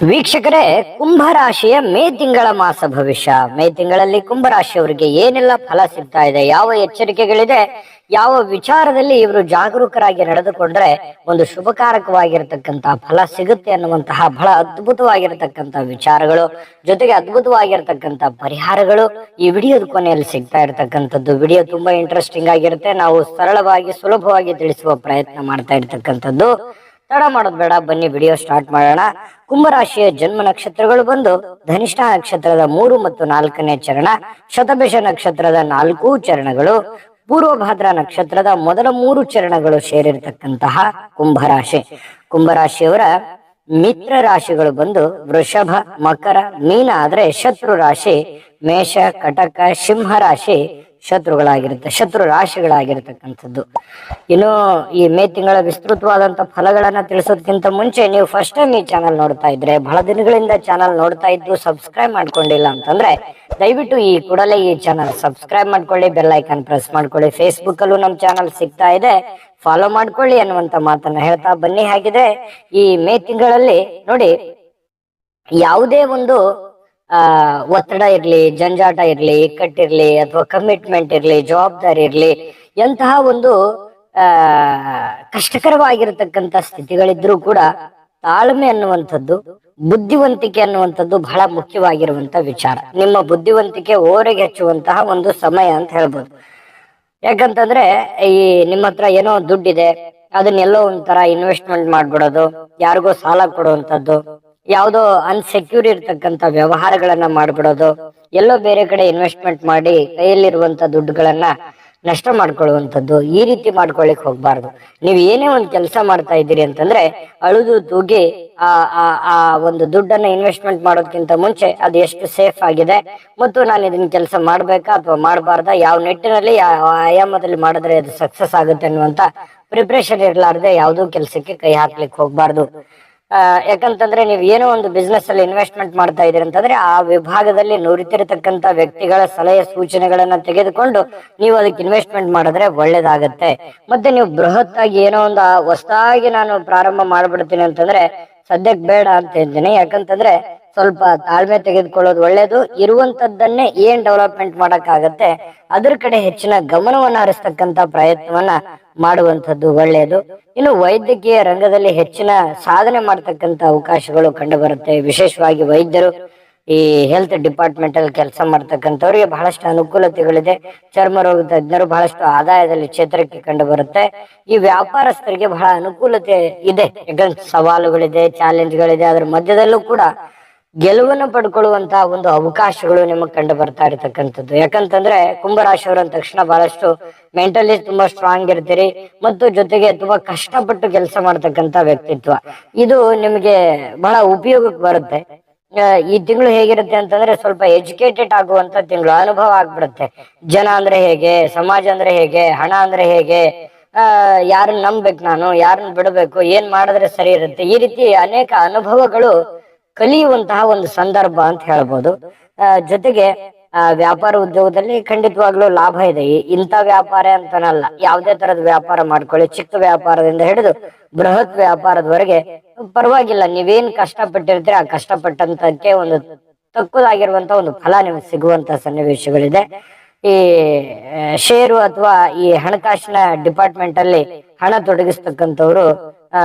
ವೀಕ್ಷಕರೇ, ಕುಂಭರಾಶಿಯ ಮೇ ತಿಂಗಳ ಮಾಸ ಭವಿಷ್ಯ. ಮೇ ತಿಂಗಳಲ್ಲಿ ಕುಂಭರಾಶಿಯವರಿಗೆ ಏನೆಲ್ಲ ಫಲ ಸಿಗ್ತಾ ಇದೆ, ಯಾವ ಎಚ್ಚರಿಕೆಗಳಿದೆ, ಯಾವ ವಿಚಾರದಲ್ಲಿ ಇವರು ಜಾಗರೂಕರಾಗಿ ನಡೆದುಕೊಂಡ್ರೆ ಒಂದು ಶುಭಕಾರಕವಾಗಿರತಕ್ಕಂತಹ ಫಲ ಸಿಗುತ್ತೆ ಅನ್ನುವಂತಹ ಬಹಳ ಅದ್ಭುತವಾಗಿರತಕ್ಕಂತ ವಿಚಾರಗಳು, ಜೊತೆಗೆ ಅದ್ಭುತವಾಗಿರತಕ್ಕಂತ ಪರಿಹಾರಗಳು ಈ ವಿಡಿಯೋದ ಕೊನೆಯಲ್ಲಿ ಸಿಗ್ತಾ ಇರತಕ್ಕಂಥದ್ದು. ವಿಡಿಯೋ ತುಂಬಾ ಇಂಟ್ರೆಸ್ಟಿಂಗ್ ಆಗಿರುತ್ತೆ. ನಾವು ಸರಳವಾಗಿ ಸುಲಭವಾಗಿ ತಿಳಿಸುವ ಪ್ರಯತ್ನ ಮಾಡ್ತಾ ಇರ್ತಕ್ಕಂಥದ್ದು. ತಡ ಮಾಡೋದು ಬೇಡ, ಬನ್ನಿ ವಿಡಿಯೋ ಸ್ಟಾರ್ಟ್ ಮಾಡೋಣ. ಕುಂಭರಾಶಿಯ ಜನ್ಮ ನಕ್ಷತ್ರಗಳು ಬಂದು ಧನಿಷ್ಠ ನಕ್ಷತ್ರದ 3 ಮತ್ತು 4ನೇ ಚರಣ, ಶತಭಿಷ ನಕ್ಷತ್ರದ 4 ಚರಣಗಳು, ಪೂರ್ವಭಾದ್ರ ನಕ್ಷತ್ರದ ಮೊದಲ 3 ಚರಣಗಳು ಸೇರಿರ್ತಕ್ಕಂತಹ ಕುಂಭರಾಶಿ. ಕುಂಭರಾಶಿಯವರ ಮಿತ್ರ ರಾಶಿಗಳು ಬಂದು ವೃಷಭ, ಮಕರ, ಮೀನ ಆದ್ರೆ ಶತ್ರು ರಾಶಿ, ಮೇಷ, ಕಟಕ, ಸಿಂಹ ರಾಶಿ ಶತ್ರು ರಾಶಿಗಳಾಗಿರ್ತಕ್ಕಂಥದ್ದು. ಇನ್ನು ಈ ಮೇ ತಿಂಗಳ ವಿಸ್ತೃತವಾದಂತ ಫಲಗಳನ್ನ ತಿಳಿಸೋದಕ್ಕಿಂತ ಮುಂಚೆ ನೀವು ಫಸ್ಟ್ ಟೈಮ್ ಈ ಚಾನಲ್ ನೋಡ್ತಾ ಇದ್ರೆ, ಬಹಳ ದಿನಗಳಿಂದ ಚಾನಲ್ ನೋಡ್ತಾ ಇದ್ದು ಸಬ್ಸ್ಕ್ರೈಬ್ ಮಾಡ್ಕೊಂಡಿಲ್ಲ ಅಂತಂದ್ರೆ ದಯವಿಟ್ಟು ಈ ಕೂಡಲೇ ಈ ಚಾನಲ್ ಸಬ್ಸ್ಕ್ರೈಬ್ ಮಾಡ್ಕೊಳ್ಳಿ, ಬೆಲ್ ಐಕಾನ್ ಪ್ರೆಸ್ ಮಾಡ್ಕೊಳ್ಳಿ. ಫೇಸ್ಬುಕ್ ಅಲ್ಲೂ ನಮ್ಮ ಚಾನಲ್ ಸಿಗ್ತಾ ಇದೆ, ಫಾಲೋ ಮಾಡ್ಕೊಳ್ಳಿ ಅನ್ನುವಂತ ಮಾತನ್ನ ಹೇಳ್ತಾ ಬನ್ನಿ. ಹಾಗಿದೆ ಈ ಮೇ ತಿಂಗಳಲ್ಲಿ ನೋಡಿ, ಯಾವುದೇ ಒಂದು ಒತ್ತಡ ಇರ್ಲಿ, ಜಂಜಾಟ ಇರ್ಲಿ, ಇಕ್ಕಟ್ಟಿರ್ಲಿ, ಅಥವಾ ಕಮಿಟ್ಮೆಂಟ್ ಇರ್ಲಿ, ಜವಾಬ್ದಾರಿ ಇರ್ಲಿ, ಎಂತಹ ಒಂದು ಕಷ್ಟಕರವಾಗಿರತಕ್ಕಂತ ಸ್ಥಿತಿಗಳಿದ್ರೂ ಕೂಡ ತಾಳ್ಮೆ ಅನ್ನುವಂಥದ್ದು, ಬುದ್ಧಿವಂತಿಕೆ ಅನ್ನುವಂಥದ್ದು ಬಹಳ ಮುಖ್ಯವಾಗಿರುವಂತ ವಿಚಾರ. ನಿಮ್ಮ ಬುದ್ಧಿವಂತಿಕೆ ಓರೆಗೆ ಹೆಚ್ಚುವಂತಹ ಒಂದು ಸಮಯ ಅಂತ ಹೇಳ್ಬೋದು. ಯಾಕಂತಂದ್ರೆ ಈ ನಿಮ್ಮ ಹತ್ರ ಏನೋ ದುಡ್ಡಿದೆ, ಅದನ್ನೆಲ್ಲೋ ಒಂಥರ ಇನ್ವೆಸ್ಟ್ಮೆಂಟ್ ಮಾಡ್ಬಿಡೋದು, ಯಾರಿಗೋ ಸಾಲ ಕೊಡುವಂಥದ್ದು, ಯಾವುದೋ ಅನ್ಸೆಕ್ಯೂರ್ ಇರ್ತಕ್ಕಂಥ ವ್ಯವಹಾರಗಳನ್ನ ಮಾಡ್ಬಿಡೋದು, ಎಲ್ಲೋ ಬೇರೆ ಕಡೆ ಇನ್ವೆಸ್ಟ್ಮೆಂಟ್ ಮಾಡಿ ಕೈಯಲ್ಲಿರುವಂತ ದುಡ್ಡುಗಳನ್ನ ನಷ್ಟ ಮಾಡ್ಕೊಳ್ಳುವಂಥದ್ದು, ಈ ರೀತಿ ಮಾಡ್ಕೊಳಿಕ್ ಹೋಗ್ಬಾರ್ದು. ನೀವು ಏನೇ ಒಂದು ಕೆಲಸ ಮಾಡ್ತಾ ಇದ್ದೀರಿ ಅಂತಂದ್ರೆ ಅಳುದು ತೂಗಿ ಆ ಒಂದು ದುಡ್ಡನ್ನ ಇನ್ವೆಸ್ಟ್ಮೆಂಟ್ ಮಾಡೋದಕ್ಕಿಂತ ಮುಂಚೆ ಅದು ಎಷ್ಟು ಸೇಫ್ ಆಗಿದೆ ಮತ್ತು ನಾನು ಇದನ್ನ ಕೆಲಸ ಮಾಡ್ಬೇಕಾ ಅಥವಾ ಮಾಡಬಾರ್ದಾ, ಯಾವ ನಿಟ್ಟಿನಲ್ಲಿ ಯಾವ ಆಯಾಮದಲ್ಲಿ ಮಾಡಿದ್ರೆ ಅದು ಸಕ್ಸಸ್ ಆಗುತ್ತೆ ಅನ್ನುವಂತ ಪ್ರಿಪ್ರೇಷನ್ ಇರ್ಲಾರ್ದೆ ಯಾವುದೋ ಕೆಲಸಕ್ಕೆ ಕೈ ಹಾಕ್ಲಿಕ್ಕೆ ಹೋಗ್ಬಾರ್ದು. ಯಾಕಂತಂದ್ರೆ ನೀವು ಏನೋ ಒಂದು ಬಿಸ್ನೆಸ್ ಅಲ್ಲಿ ಇನ್ವೆಸ್ಟ್ಮೆಂಟ್ ಮಾಡ್ತಾ ಇದೀರಿ ಅಂತಂದ್ರೆ ಆ ವಿಭಾಗದಲ್ಲಿ ನುರಿತಿರತಕ್ಕಂತ ವ್ಯಕ್ತಿಗಳ ಸಲಹೆ ಸೂಚನೆಗಳನ್ನ ತೆಗೆದುಕೊಂಡು ನೀವು ಅದಕ್ಕೆ ಇನ್ವೆಸ್ಟ್ಮೆಂಟ್ ಮಾಡಿದ್ರೆ ಒಳ್ಳೇದಾಗತ್ತೆ. ಮತ್ತೆ ನೀವು ಬೃಹತ್ ಆಗಿ ಏನೋ ಒಂದು ಹೊಸದಾಗಿ ನಾನು ಪ್ರಾರಂಭ ಮಾಡ್ಬಿಡ್ತೀನಿ ಅಂತಂದ್ರೆ ಸದ್ಯಕ್ಕೆ ಬೇಡ ಅಂತ ಹೇಳ್ತೀನಿ. ಯಾಕಂತಂದ್ರೆ ಸ್ವಲ್ಪ ತಾಳ್ಮೆ ತೆಗೆದುಕೊಳ್ಳೋದು ಒಳ್ಳೇದು. ಇರುವಂತದ್ದನ್ನೇ ಏನ್ ಡೆವಲಪ್ಮೆಂಟ್ ಮಾಡಕ್ ಆಗತ್ತೆ ಅದ್ರ ಕಡೆ ಹೆಚ್ಚಿನ ಗಮನವನ್ನ ಹರಿಸ್ತಕ್ಕಂತ ಪ್ರಯತ್ನವನ್ನ ಮಾಡುವಂಥದ್ದು ಒಳ್ಳೆಯದು. ಇನ್ನು ವೈದ್ಯಕೀಯ ರಂಗದಲ್ಲಿ ಹೆಚ್ಚಿನ ಸಾಧನೆ ಮಾಡ್ತಕ್ಕಂತ ಅವಕಾಶಗಳು ಕಂಡು ಬರುತ್ತೆ. ವಿಶೇಷವಾಗಿ ವೈದ್ಯರು, ಈ ಹೆಲ್ತ್ ಡಿಪಾರ್ಟ್ಮೆಂಟ್ ಅಲ್ಲಿ ಕೆಲಸ ಮಾಡ್ತಕ್ಕಂಥವ್ರಿಗೆ ಬಹಳಷ್ಟು ಅನುಕೂಲತೆಗಳಿದೆ. ಚರ್ಮ ರೋಗ ತಜ್ಞರು ಬಹಳಷ್ಟು ಆದಾಯದಲ್ಲಿ ಚೇತರಿಕೆ ಕಂಡು ಬರುತ್ತೆ. ಈ ವ್ಯಾಪಾರಸ್ಥರಿಗೆ ಬಹಳ ಅನುಕೂಲತೆ ಇದೆ. ಯಾಕಂದ್ರೆ ಸವಾಲುಗಳಿದೆ, ಚಾಲೆಂಜ್ಗಳಿದೆ, ಅದ್ರ ಮಧ್ಯದಲ್ಲೂ ಕೂಡ ಗೆಲುವನ್ನು ಪಡ್ಕೊಳ್ಳುವಂತಹ ಒಂದು ಅವಕಾಶಗಳು ನಿಮಗೆ ಕಂಡು ಬರ್ತಾ ಇರತಕ್ಕಂಥದ್ದು. ಯಾಕಂತಂದ್ರೆ ಕುಂಭರಾಶಿಯವರು ಅಂದ ತಕ್ಷಣ ಬಹಳಷ್ಟು ಮೆಂಟಲಿ ತುಂಬಾ ಸ್ಟ್ರಾಂಗ್ ಇರ್ತೀರಿ ಮತ್ತು ಜೊತೆಗೆ ತುಂಬಾ ಕಷ್ಟಪಟ್ಟು ಕೆಲಸ ಮಾಡ್ತಕ್ಕಂತ ವ್ಯಕ್ತಿತ್ವ. ಇದು ನಿಮಗೆ ಬಹಳ ಉಪಯೋಗಕ್ಕೆ ಬರುತ್ತೆ. ಈ ತಿಂಗಳು ಹೇಗಿರುತ್ತೆ ಅಂತಂದ್ರೆ ಸ್ವಲ್ಪ ಎಜುಕೇಟೆಡ್ ಆಗುವಂತ ತಿಂಗಳು, ಅನುಭವ ಆಗ್ಬಿಡುತ್ತೆ. ಜನ ಅಂದ್ರೆ ಹೇಗೆ, ಸಮಾಜ ಅಂದ್ರೆ ಹೇಗೆ, ಹಣ ಅಂದ್ರೆ ಹೇಗೆ, ಯಾರನ್ನ ನಂಬ್ಬೇಕು, ನಾನು ಯಾರನ್ನ ಬಿಡಬೇಕು, ಏನ್ ಮಾಡಿದ್ರೆ ಸರಿ ಇರುತ್ತೆ, ಈ ರೀತಿ ಅನೇಕ ಅನುಭವಗಳು ಕಲಿಯುವಂತಹ ಒಂದು ಸಂದರ್ಭ ಅಂತ ಹೇಳ್ಬೋದು. ಜೊತೆಗೆ ವ್ಯಾಪಾರ ಉದ್ಯೋಗದಲ್ಲಿ ಖಂಡಿತವಾಗ್ಲೂ ಲಾಭ ಇದೆ. ಇಂಥ ವ್ಯಾಪಾರ ಅಂತನಲ್ಲ, ಯಾವುದೇ ತರದ ವ್ಯಾಪಾರ ಮಾಡ್ಕೊಳ್ಳಿ, ಚಿಕ್ಕ ವ್ಯಾಪಾರದಿಂದ ಹಿಡಿದು ಬೃಹತ್ ವ್ಯಾಪಾರದವರೆಗೆ ಪರವಾಗಿಲ್ಲ. ನೀವೇನ್ ಕಷ್ಟಪಟ್ಟಿರ್ತೀರಿ ಆ ಕಷ್ಟಪಟ್ಟಂತಕ್ಕೆ ಒಂದು ತಕ್ಕದಾಗಿರುವಂತ ಒಂದು ಫಲ ನಿಮ್ಗೆ ಸಿಗುವಂತ ಸನ್ನಿವೇಶಗಳಿದೆ. ಈ ಷೇರು ಅಥವಾ ಈ ಹಣಕಾಸಿನ ಡಿಪಾರ್ಟ್ಮೆಂಟ್ ಅಲ್ಲಿ ಹಣ ತೊಡಗಿಸ್ತಕ್ಕಂಥವ್ರು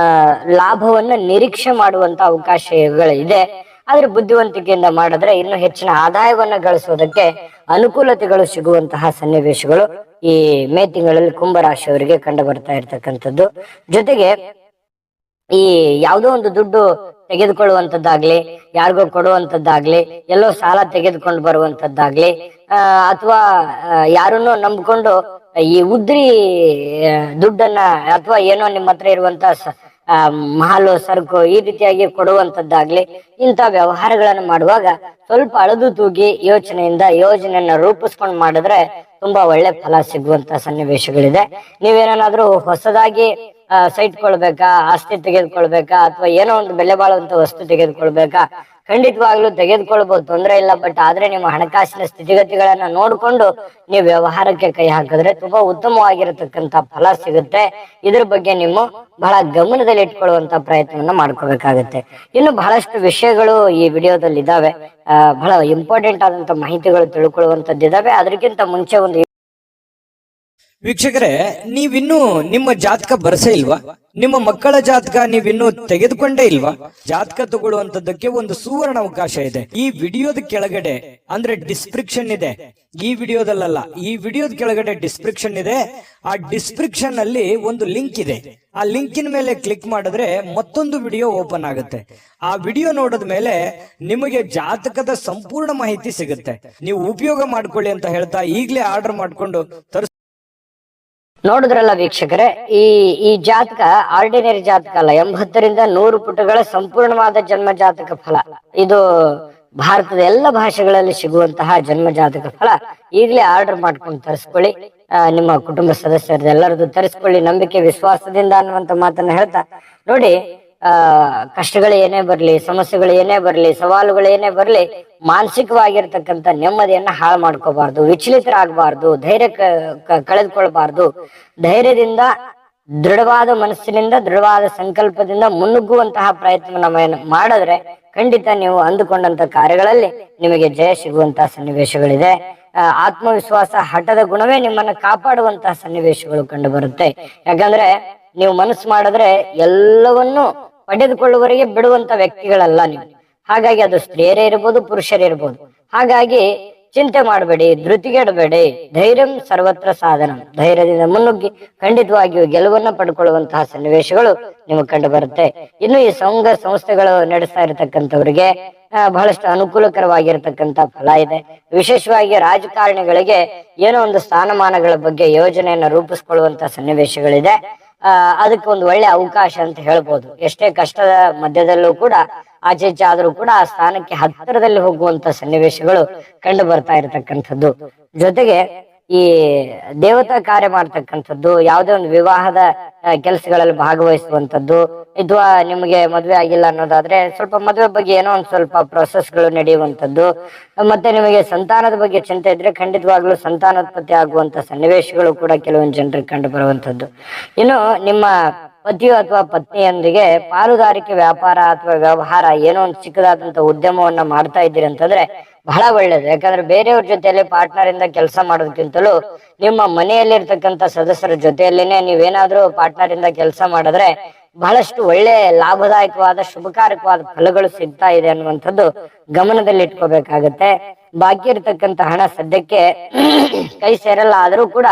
ಲಾಭವನ್ನ ನಿರೀಕ್ಷೆ ಮಾಡುವಂತ ಅವಕಾಶಗಳಿದೆ. ಆದ್ರೆ ಬುದ್ಧಿವಂತಿಕೆಯಿಂದ ಮಾಡಿದ್ರೆ ಇನ್ನು ಹೆಚ್ಚಿನ ಆದಾಯವನ್ನ ಗಳಿಸೋದಕ್ಕೆ ಅನುಕೂಲತೆಗಳು ಸಿಗುವಂತಹ ಸನ್ನಿವೇಶಗಳು ಈ ಮೇ ತಿಂಗಳಲ್ಲಿ ಕುಂಭರಾಶಿಯವರಿಗೆ ಕಂಡು ಬರ್ತಾ ಇರ್ತಕ್ಕಂಥದ್ದು. ಜೊತೆಗೆ ಈ ಯಾವುದೋ ಒಂದು ದುಡ್ಡು ತೆಗೆದುಕೊಳ್ಳುವಂತದ್ದಾಗ್ಲಿ, ಯಾರಿಗೋ ಕೊಡುವಂತದ್ದಾಗ್ಲಿ, ಎಲ್ಲೋ ಸಾಲ ತೆಗೆದುಕೊಂಡು ಬರುವಂತದ್ದಾಗ್ಲಿ, ಅಥವಾ ಯಾರನ್ನೋ ನಂಬಿಕೊಂಡು ಈ ಉದ್ರಿ ದುಡ್ಡನ್ನ ಅಥವಾ ಏನೋ ನಿಮ್ಮ ಹತ್ರ ಇರುವಂತ ಮಾಲು, ಸರಕು ಈ ರೀತಿಯಾಗಿ ಕೊಡುವಂತದ್ದಾಗ್ಲಿ, ಇಂಥ ವ್ಯವಹಾರಗಳನ್ನು ಮಾಡುವಾಗ ಸ್ವಲ್ಪ ಅಳದು ತೂಗಿ ಯೋಜನೆಯನ್ನ ರೂಪಿಸ್ಕೊಂಡು ಮಾಡಿದ್ರೆ ತುಂಬಾ ಒಳ್ಳೆ ಫಲ ಸಿಗುವಂತ ಸನ್ನಿವೇಶಗಳಿದೆ. ನೀವೇನಾದ್ರೂ ಹೊಸದಾಗಿ ಸೈಟ್ ಕೊಳ್ಬೇಕಾ, ಆಸ್ತಿ ತೆಗೆದುಕೊಳ್ಬೇಕಾ, ಅಥವಾ ಏನೋ ಒಂದು ಬೆಲೆ ಬಾಳುವಂತ ವಸ್ತು ತೆಗೆದುಕೊಳ್ಬೇಕಾ, ಖಂಡಿತವಾಗ್ಲೂ ತೆಗೆದುಕೊಳ್ಬಹುದು, ತೊಂದರೆ ಇಲ್ಲ. ಬಟ್ ಆದ್ರೆ ನಿಮ್ಮ ಹಣಕಾಸಿನ ಸ್ಥಿತಿಗತಿಗಳನ್ನ ನೋಡ್ಕೊಂಡು ನೀವು ವ್ಯವಹಾರಕ್ಕೆ ಕೈ ಹಾಕಿದ್ರೆ ತುಂಬಾ ಉತ್ತಮವಾಗಿರತಕ್ಕಂತ ಫಲ ಸಿಗುತ್ತೆ. ಇದ್ರ ಬಗ್ಗೆ ನೀವು ಬಹಳ ಗಮನದಲ್ಲಿ ಇಟ್ಕೊಳ್ಳುವಂತ ಪ್ರಯತ್ನವನ್ನ ಮಾಡ್ಕೋಬೇಕಾಗತ್ತೆ. ಇನ್ನು ಬಹಳಷ್ಟು ವಿಷಯಗಳು ಈ ವಿಡಿಯೋದಲ್ಲಿ ಇದಾವೆ, ಬಹಳ ಇಂಪಾರ್ಟೆಂಟ್ ಆದಂತ ಮಾಹಿತಿಗಳು ತಿಳ್ಕೊಳ್ಳುವಂತದ್ದಿದಾವೆ. ಅದಕ್ಕಿಂತ ಮುಂಚೆ ಒಂದು ವೀಕ್ಷಕರೇ, ನೀವಿನ್ನೂ ನಿಮ್ಮ ಜಾತಕ ಬರಸೇ ಇಲ್ವಾ? ನಿಮ್ಮ ಮಕ್ಕಳ ಜಾತಕ ನೀವಿನ್ನೂ ತೆಗೆದುಕೊಂಡೇ ಇಲ್ವಾ? ಜಾತಕ ತಗೊಳ್ಳುವಂತದ್ದಕ್ಕೆ ಒಂದು ಸುವರ್ಣ ಅವಕಾಶ ಇದೆ. ಈ ವಿಡಿಯೋದ ಕೆಳಗಡೆ ಅಂದ್ರೆ ಡಿಸ್ಕ್ರಿಪ್ಷನ್ ಇದೆ, ಈ ವಿಡಿಯೋದಲ್ಲ, ಈ ವಿಡಿಯೋದ ಕೆಳಗಡೆ ಡಿಸ್ಕ್ರಿಪ್ಷನ್ ಇದೆ. ಆ ಡಿಸ್ಕ್ರಿಪ್ಷನ್ ಅಲ್ಲಿ ಒಂದು ಲಿಂಕ್ ಇದೆ. ಆ ಲಿಂಕಿನ ಮೇಲೆ ಕ್ಲಿಕ್ ಮಾಡಿದ್ರೆ ಮತ್ತೊಂದು ವಿಡಿಯೋ ಓಪನ್ ಆಗುತ್ತೆ. ಆ ವಿಡಿಯೋ ನೋಡಿದ ಮೇಲೆ ನಿಮಗೆ ಜಾತಕದ ಸಂಪೂರ್ಣ ಮಾಹಿತಿ ಸಿಗುತ್ತೆ. ನೀವು ಉಪಯೋಗ ಮಾಡ್ಕೊಳ್ಳಿ ಅಂತ ಹೇಳ್ತಾ ಈಗಲೇ ಆರ್ಡರ್ ಮಾಡ್ಕೊಂಡು ನೋಡಿದ್ರಲ್ಲ ವೀಕ್ಷಕರೇ, ಈ ಜಾತಕ ಆರ್ಡಿನರಿ ಜಾತಕ ಅಲ್ಲ. 80ರಿಂದ 100 ಪುಟಗಳ ಸಂಪೂರ್ಣವಾದ ಜನ್ಮ ಜಾತಕ ಫಲ. ಇದು ಭಾರತದ ಎಲ್ಲ ಭಾಷೆಗಳಲ್ಲಿ ಸಿಗುವಂತಹ ಜನ್ಮ ಜಾತಕ ಫಲ. ಈಗಲೇ ಆರ್ಡರ್ ಮಾಡ್ಕೊಂಡು ತರಿಸ್ಕೊಳ್ಳಿ. ನಿಮ್ಮ ಕುಟುಂಬ ಸದಸ್ಯರದ್ದು ಎಲ್ಲರದ್ದು ತರಿಸ್ಕೊಳ್ಳಿ, ನಂಬಿಕೆ ವಿಶ್ವಾಸದಿಂದ ಅನ್ನುವಂತ ಮಾತನ್ನ ಹೇಳ್ತಾ, ನೋಡಿ, ಕಷ್ಟಗಳು ಏನೇ ಬರ್ಲಿ, ಸಮಸ್ಯೆಗಳು ಏನೇ ಬರ್ಲಿ, ಸವಾಲುಗಳು ಏನೇ ಬರ್ಲಿ, ಮಾನಸಿಕವಾಗಿರ್ತಕ್ಕಂಥ ನೆಮ್ಮದಿಯನ್ನ ಹಾಳು ಮಾಡ್ಕೋಬಾರ್ದು, ವಿಚಲಿತರಾಗಬಾರ್ದು, ಧೈರ್ಯ ಕಳೆದುಕೊಳ್ಬಾರ್ದು. ಧೈರ್ಯದಿಂದ, ದೃಢವಾದ ಮನಸ್ಸಿನಿಂದ, ದೃಢವಾದ ಸಂಕಲ್ಪದಿಂದ ಮುನ್ನುಗ್ಗುವಂತಹ ಪ್ರಯತ್ನ ಮಾಡಿದ್ರೆ ಖಂಡಿತ ನೀವು ಅಂದುಕೊಂಡಂತ ಕಾರ್ಯಗಳಲ್ಲಿ ನಿಮಗೆ ಜಯ ಸಿಗುವಂತಹ ಸನ್ನಿವೇಶಗಳಿದೆ. ಆತ್ಮವಿಶ್ವಾಸ, ಹಠದ ಗುಣವೇ ನಿಮ್ಮನ್ನ ಕಾಪಾಡುವಂತಹ ಸನ್ನಿವೇಶಗಳು ಕಂಡು ಬರುತ್ತೆ. ಯಾಕಂದ್ರೆ ನೀವು ಮನಸ್ಸು ಮಾಡಿದ್ರೆ ಎಲ್ಲವನ್ನೂ ಪಡೆದುಕೊಳ್ಳುವವರೆಗೆ ಬಿಡುವಂತ ವ್ಯಕ್ತಿಗಳಲ್ಲ ನೀವು. ಹಾಗಾಗಿ ಅದು ಸ್ತ್ರೀಯರೇ ಇರ್ಬೋದು, ಪುರುಷರೇ ಇರ್ಬೋದು. ಹಾಗಾಗಿ ಚಿಂತೆ ಮಾಡಬೇಡಿ, ಧೃತಿಗೆಡಬೇಡಿ. ಧೈರ್ಯಂ ಸರ್ವತ್ರ ಸಾಧನ. ಧೈರ್ಯದಿಂದ ಮುನ್ನುಗ್ಗಿ ಖಂಡಿತವಾಗಿಯೂ ಗೆಲುವನ್ನ ಪಡ್ಕೊಳ್ಳುವಂತಹ ಸನ್ನಿವೇಶಗಳು ನಿಮಗೆ ಕಂಡು ಬರುತ್ತೆ. ಇನ್ನು ಈ ಸಂಘ ಸಂಸ್ಥೆಗಳು ನಡೆಸ್ತಾ ಇರತಕ್ಕಂಥವ್ರಿಗೆ ಬಹಳಷ್ಟು ಅನುಕೂಲಕರವಾಗಿರ್ತಕ್ಕಂಥ ಫಲ ಇದೆ. ವಿಶೇಷವಾಗಿ ರಾಜಕಾರಣಿಗಳಿಗೆ ಏನೋ ಒಂದು ಸ್ಥಾನಮಾನಗಳ ಬಗ್ಗೆ ಯೋಜನೆಯನ್ನ ರೂಪಿಸ್ಕೊಳ್ಳುವಂತ ಸನ್ನಿವೇಶಗಳಿದೆ. ಅದಕ್ಕೆ ಒಂದು ಒಳ್ಳೆ ಅವಕಾಶ ಅಂತ ಹೇಳ್ಬೋದು. ಎಷ್ಟೇ ಕಷ್ಟದ ಮಧ್ಯದಲ್ಲೂ ಕೂಡ, ಆಚೆ ಆದ್ರೂ ಕೂಡ ಆ ಸ್ಥಾನಕ್ಕೆ ಹತ್ತಿರದಲ್ಲಿ ಹೋಗುವಂತ ಸನ್ನಿವೇಶಗಳು ಕಂಡು ಬರ್ತಾ ಇರತಕ್ಕಂಥದ್ದು. ಜೊತೆಗೆ ಈ ದೇವತಾ ಕಾರ್ಯ ಮಾಡ್ತಕ್ಕಂಥದ್ದು, ಯಾವುದೇ ಒಂದು ವಿವಾಹದ ಕೆಲಸಗಳಲ್ಲಿ ಭಾಗವಹಿಸುವಂತದ್ದು, ಅಥವಾ ನಿಮಗೆ ಮದ್ವೆ ಆಗಿಲ್ಲ ಅನ್ನೋದಾದ್ರೆ ಸ್ವಲ್ಪ ಮದುವೆ ಬಗ್ಗೆ ಏನೋ ಒಂದ್ ಸ್ವಲ್ಪ ಪ್ರೊಸೆಸ್ಗಳು ನಡೆಯುವಂತದ್ದು, ಮತ್ತೆ ನಿಮಗೆ ಸಂತಾನದ ಬಗ್ಗೆ ಚಿಂತೆ ಇದ್ರೆ ಖಂಡಿತವಾಗ್ಲೂ ಸಂತಾನೋತ್ಪತ್ತಿ ಆಗುವಂತ ಸನ್ನಿವೇಶಗಳು ಕೂಡ ಕೆಲವೊಂದು ಜನರಿಗೆ ಕಂಡು ಬರುವಂತದ್ದು. ಇನ್ನು ನಿಮ್ಮ ಪತಿಯು ಅಥವಾ ಪತ್ನಿಯೊಂದಿಗೆ ಪಾಲುದಾರಿಕೆ ವ್ಯಾಪಾರ ಅಥವಾ ವ್ಯವಹಾರ ಏನೋ ಒಂದು ಚಿಕ್ಕದಾದಂತ ಉದ್ಯಮವನ್ನ ಮಾಡ್ತಾ ಇದ್ದೀರಿ ಅಂತಂದ್ರೆ ಬಹಳ ಒಳ್ಳೇದು. ಯಾಕಂದ್ರೆ ಬೇರೆಯವ್ರ ಜೊತೆಯಲ್ಲಿ ಪಾರ್ಟ್ನರ್ ಇಂದ ಕೆಲಸ ಮಾಡೋದಕ್ಕಿಂತಲೂ ನಿಮ್ಮ ಮನೆಯಲ್ಲಿರ್ತಕ್ಕಂಥ ಸದಸ್ಯರ ಜೊತೆಯಲ್ಲೇನೆ ನೀವೇನಾದ್ರೂ ಪಾರ್ಟ್ನರ್ ಇಂದ ಕೆಲಸ ಮಾಡಿದ್ರೆ ಬಹಳಷ್ಟು ಒಳ್ಳೆ ಲಾಭದಾಯಕವಾದ ಶುಭಕಾರಕವಾದ ಫಲಗಳು ಸಿಗ್ತಾ ಇದೆ ಅನ್ನುವಂಥದ್ದು ಗಮನದಲ್ಲಿ ಇಟ್ಕೋಬೇಕಾಗತ್ತೆ. ಬಾಕಿ ಇರ್ತಕ್ಕಂಥ ಹಣ ಸದ್ಯಕ್ಕೆ ಕೈ ಸೇರಲ್ಲ, ಆದ್ರೂ ಕೂಡ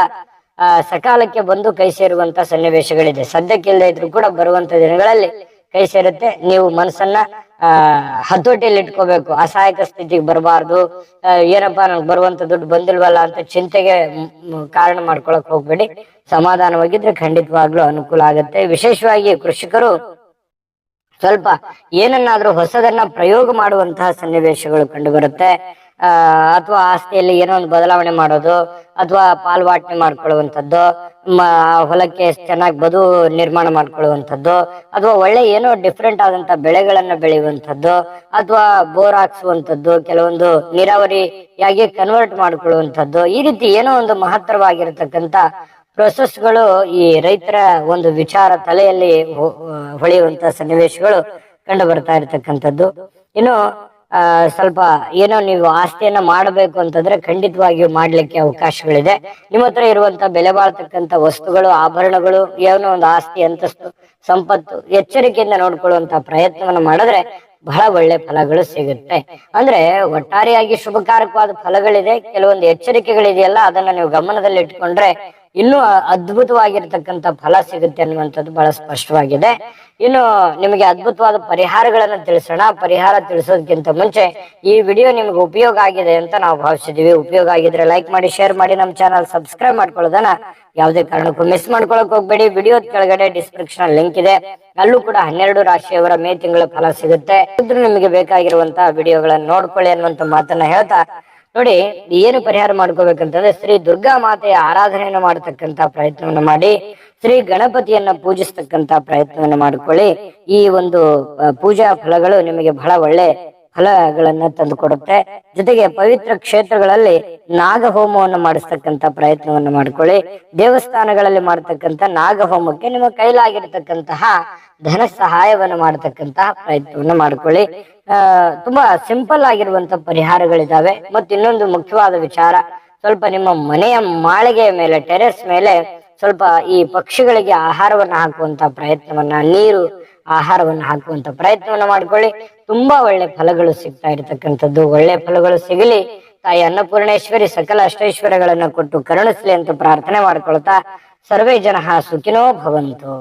ಸಕಾಲಕ್ಕೆ ಬಂದು ಕೈ ಸೇರುವಂತ ಸನ್ನಿವೇಶಗಳಿದೆ. ಸದ್ಯಕ್ಕೆ ಇಲ್ಲದೆ ಇದ್ರು ಕೂಡ ಬರುವಂತ ದಿನಗಳಲ್ಲಿ ಕೈ ಸೇರುತ್ತೆ. ನೀವು ಮನಸ್ಸನ್ನ ಹತೋಟಿಯಲ್ಲಿ ಇಟ್ಕೋಬೇಕು. ಅಸಹಾಯಕ ಸ್ಥಿತಿಗೆ ಬರಬಾರ್ದು. ಏನಪ್ಪಾ ನನ್ಗೆ ಬರುವಂತ ದುಡ್ಡು ಬಂದಿಲ್ವಲ್ಲ ಅಂತ ಚಿಂತೆಗೆ ಕಾರಣ ಮಾಡ್ಕೊಳಕ್ ಹೋಗ್ಬೇಡಿ. ಸಮಾಧಾನವಾಗಿದ್ರೆ ಖಂಡಿತವಾಗ್ಲೂ ಅನುಕೂಲ ಆಗುತ್ತೆ. ವಿಶೇಷವಾಗಿ ಕೃಷಿಕರು ಸ್ವಲ್ಪ ಏನನ್ನಾದ್ರೂ ಹೊಸದನ್ನ ಪ್ರಯೋಗ ಮಾಡುವಂತಹ ಸನ್ನಿವೇಶಗಳು ಕಂಡು ಬರುತ್ತೆ. ಅಥವಾ ಆಸ್ತಿಯಲ್ಲಿ ಏನೋ ಒಂದು ಬದಲಾವಣೆ ಮಾಡೋದು, ಅಥವಾ ಪಾಲ್ವಾಟನೆ ಮಾಡ್ಕೊಳ್ಳುವಂಥದ್ದು, ಹೊಲಕ್ಕೆ ಚೆನ್ನಾಗಿ ಬದು ನಿರ್ಮಾಣ ಮಾಡ್ಕೊಳ್ಳುವಂಥದ್ದು, ಅಥವಾ ಒಳ್ಳೆ ಏನೋ ಡಿಫ್ರೆಂಟ್ ಆದಂತ ಬೆಳೆಗಳನ್ನ ಬೆಳೆಯುವಂಥದ್ದು, ಅಥವಾ ಬೋರ್ ಹಾಕ್ಸುವಂಥದ್ದು, ಕೆಲವೊಂದು ನೀರಾವರಿಯಾಗಿ ಕನ್ವರ್ಟ್ ಮಾಡ್ಕೊಳ್ಳುವಂಥದ್ದು, ಈ ರೀತಿ ಏನೋ ಒಂದು ಮಹತ್ತರವಾಗಿರತಕ್ಕಂತ ಪ್ರೊಸೆಸ್ಗಳು ಈ ರೈತರ ಒಂದು ವಿಚಾರ ತಲೆಯಲ್ಲಿ ಹೊಳೆಯುವಂತ ಸನ್ನಿವೇಶಗಳು ಕಂಡು ಬರ್ತಾ ಇರತಕ್ಕಂಥದ್ದು. ಇನ್ನು ಸ್ವಲ್ಪ ಏನೋ ನೀವು ಆಸ್ತಿಯನ್ನ ಮಾಡಬೇಕು ಅಂತಂದ್ರೆ ಖಂಡಿತವಾಗಿಯೂ ಮಾಡ್ಲಿಕ್ಕೆ ಅವಕಾಶಗಳಿದೆ. ನಿಮ್ಮ ಹತ್ರ ಇರುವಂತ ಬೆಲೆ ಬಾಳ್ತಕ್ಕಂಥ ವಸ್ತುಗಳು, ಆಭರಣಗಳು, ಏನೋ ಒಂದು ಆಸ್ತಿ, ಅಂತಸ್ತು, ಸಂಪತ್ತು ಎಚ್ಚರಿಕೆಯಿಂದ ನೋಡ್ಕೊಳ್ಳುವಂತ ಪ್ರಯತ್ನವನ್ನ ಮಾಡಿದ್ರೆ ಬಹಳ ಒಳ್ಳೆ ಫಲಗಳು ಸಿಗುತ್ತೆ. ಅಂದ್ರೆ ಒಟ್ಟಾರೆಯಾಗಿ ಶುಭಕಾರಕವಾದ ಫಲಗಳಿದೆ, ಕೆಲವೊಂದು ಎಚ್ಚರಿಕೆಗಳಿದೆಯಲ್ಲ, ಅದನ್ನ ನೀವು ಗಮನದಲ್ಲಿ ಇಟ್ಕೊಂಡ್ರೆ ಇನ್ನೂ ಅದ್ಭುತವಾಗಿರ್ತಕ್ಕಂಥ ಫಲ ಸಿಗುತ್ತೆ ಅನ್ನುವಂಥದ್ದು ಬಹಳ ಸ್ಪಷ್ಟವಾಗಿದೆ. ಇನ್ನು ನಿಮಗೆ ಅದ್ಭುತವಾದ ಪರಿಹಾರಗಳನ್ನ ತಿಳಿಸೋಣ. ಪರಿಹಾರ ತಿಳಿಸೋದಕ್ಕಿಂತ ಮುಂಚೆ ಈ ವಿಡಿಯೋ ನಿಮ್ಗೆ ಉಪಯೋಗ ಆಗಿದೆ ಅಂತ ನಾವು ಭಾವಿಸಿದೀವಿ. ಉಪಯೋಗ ಆಗಿದ್ರೆ ಲೈಕ್ ಮಾಡಿ, ಶೇರ್ ಮಾಡಿ, ನಮ್ಮ ಚಾನಲ್ ಸಬ್ಸ್ಕ್ರೈಬ್ ಮಾಡ್ಕೊಳ್ಳೋದನ್ನ ಯಾವುದೇ ಕಾರಣಕ್ಕೂ ಮಿಸ್ ಮಾಡ್ಕೊಳಕ್ ಹೋಗ್ಬೇಡಿ. ವಿಡಿಯೋ ಕೆಳಗಡೆ ಡಿಸ್ಕ್ರಿಪ್ಷನ್ ಲಿಂಕ್ ಇದೆ, ಅಲ್ಲೂ ಕೂಡ 12 ರಾಶಿಯವರ ಮೇ ತಿಂಗಳ ಫಲ ಸಿಗುತ್ತೆ. ನಿಮಗೆ ಬೇಕಾಗಿರುವಂತಹ ವಿಡಿಯೋಗಳನ್ನ ನೋಡ್ಕೊಳ್ಳಿ ಅನ್ನುವಂತ ಮಾತನ್ನ ಹೇಳ್ತಾ ನೋಡಿ, ಏನು ಪರಿಹಾರ ಮಾಡ್ಕೋಬೇಕಂತಂದ್ರೆ ಶ್ರೀ ದುರ್ಗಾ ಮಾತೆಯ ಆರಾಧನೆಯನ್ನು ಮಾಡತಕ್ಕಂತ ಪ್ರಯತ್ನವನ್ನ ಮಾಡಿ, ಶ್ರೀ ಗಣಪತಿಯನ್ನ ಪೂಜಿಸ್ತಕ್ಕಂತ ಪ್ರಯತ್ನವನ್ನ ಮಾಡ್ಕೊಳ್ಳಿ. ಈ ಒಂದು ಪೂಜಾ ಫಲಗಳು ನಿಮಗೆ ಬಹಳ ಒಳ್ಳೆ ಫಲಗಳನ್ನ ತಂದು ಕೊಡುತ್ತೆ. ಜೊತೆಗೆ ಪವಿತ್ರ ಕ್ಷೇತ್ರಗಳಲ್ಲಿ ನಾಗ ಹೋಮವನ್ನು ಮಾಡಿಸ್ತಕ್ಕಂತ ಪ್ರಯತ್ನವನ್ನು ಮಾಡ್ಕೊಳ್ಳಿ. ದೇವಸ್ಥಾನಗಳಲ್ಲಿ ಮಾಡತಕ್ಕಂತ ನಾಗ ಹೋಮಕ್ಕೆ ನಿಮ್ಮ ಕೈಲಾಗಿರ್ತಕ್ಕಂತಹ ಧನ ಸಹಾಯವನ್ನು ಮಾಡತಕ್ಕಂತಹ ಪ್ರಯತ್ನವನ್ನು ಮಾಡ್ಕೊಳ್ಳಿ. ತುಂಬಾ ಸಿಂಪಲ್ ಆಗಿರುವಂತ ಪರಿಹಾರಗಳಿದಾವೆ. ಮತ್ತು ಇನ್ನೊಂದು ಮುಖ್ಯವಾದ ವಿಚಾರ, ಸ್ವಲ್ಪ ನಿಮ್ಮ ಮನೆಯ ಮಾಳಿಗೆಯ ಮೇಲೆ, ಟೆರೆಸ್ ಮೇಲೆ ಸ್ವಲ್ಪ ಈ ಪಕ್ಷಿಗಳಿಗೆ ಆಹಾರವನ್ನ ಹಾಕುವಂತ ಪ್ರಯತ್ನವನ್ನ, ನೀರು ಆಹಾರವನ್ನ ಹಾಕುವಂತ ಪ್ರಯತ್ನವನ್ನ ಮಾಡ್ಕೊಳ್ಳಿ. ತುಂಬಾ ಒಳ್ಳೆ ಫಲಗಳು ಸಿಗ್ತಾ ಇರತಕ್ಕಂಥದ್ದು. ಒಳ್ಳೆ ಫಲಗಳು ಸಿಗಲಿ, ತಾಯಿ ಅನ್ನಪೂರ್ಣೇಶ್ವರಿ ಸಕಲ ಅಷ್ಟೈಶ್ವರ್ಯಗಳನ್ನ ಕೊಟ್ಟು ಕರುಣಿಸ್ಲಿ ಅಂತ ಪ್ರಾರ್ಥನೆ ಮಾಡ್ಕೊಳ್ತಾ, ಸರ್ವೇ ಜನಃ ಸುಖಿನೋ ಭವಂತು.